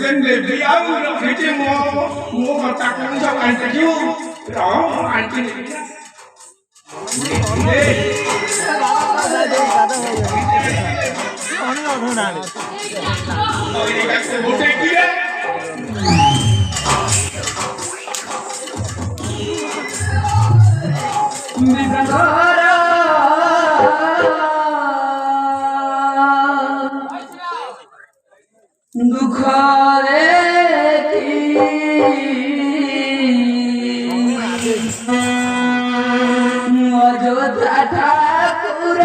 Trên để đi áo được phía trên mua còn chặt cũng trong anh sẽ cứu đó anh trên đi đi cách từ một trên kia দুঃখরে Ayodhya ঠাকুর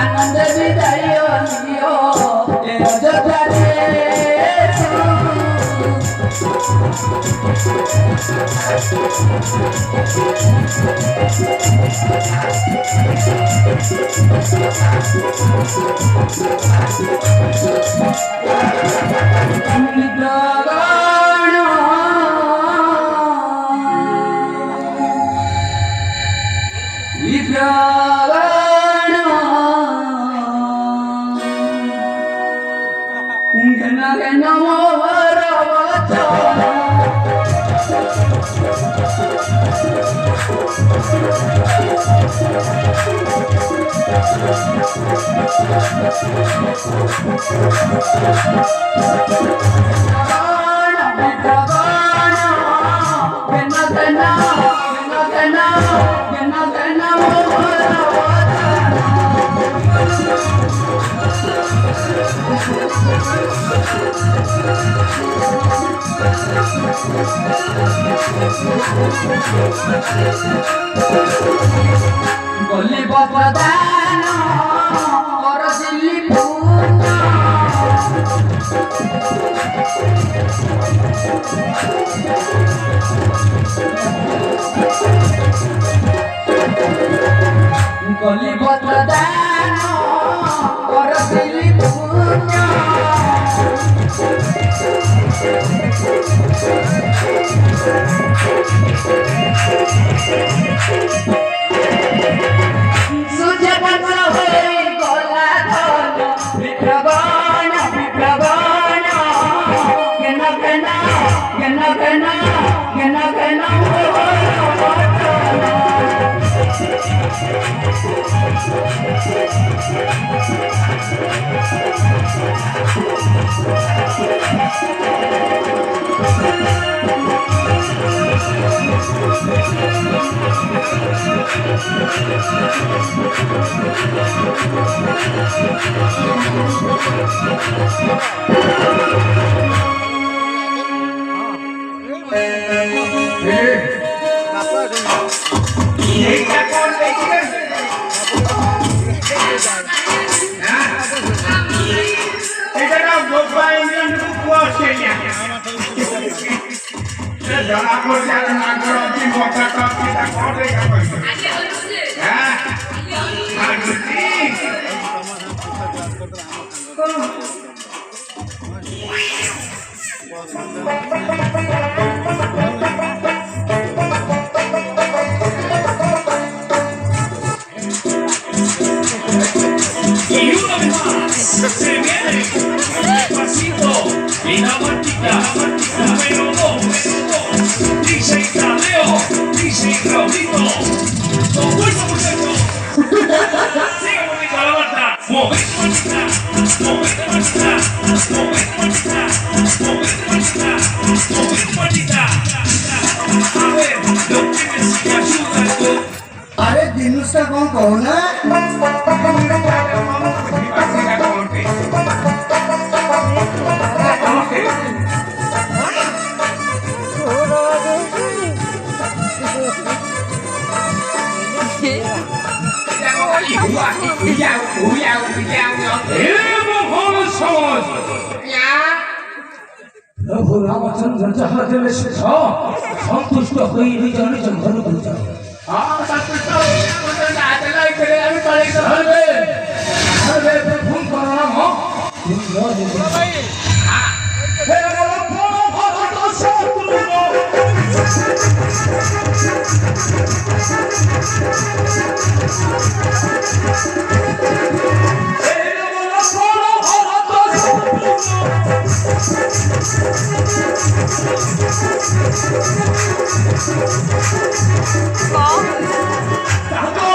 आनंद विजय Boleh berdadan, orang Dili punya. Boleh berdadan, orang Dili punya. Sudah এইটা কোন দেখছেন এটা না Gopa England কো Australia জনা পড়ছে আর না করো কি কথা কথা করে কইছো হ্যাঁ আর বুঝি Y una vez más se viene despacito y la marquita, número dos, dice Tadeo, dice Raulito, con fuerza muchachos, sigue moviendo la banda, movete marquita, movete marquita, movete marquita, movete marquita, movete marquita, a ver, los que me ayudan con আরে জিনিসটা কম কও না প্রভু রামচন্দ্র যাহা দেবে সে সন্তুষ্ট হয়ে নিজ নিজ ঘরକୁ যাও সর্বে প্রভুঙ্কর নাম Vamos!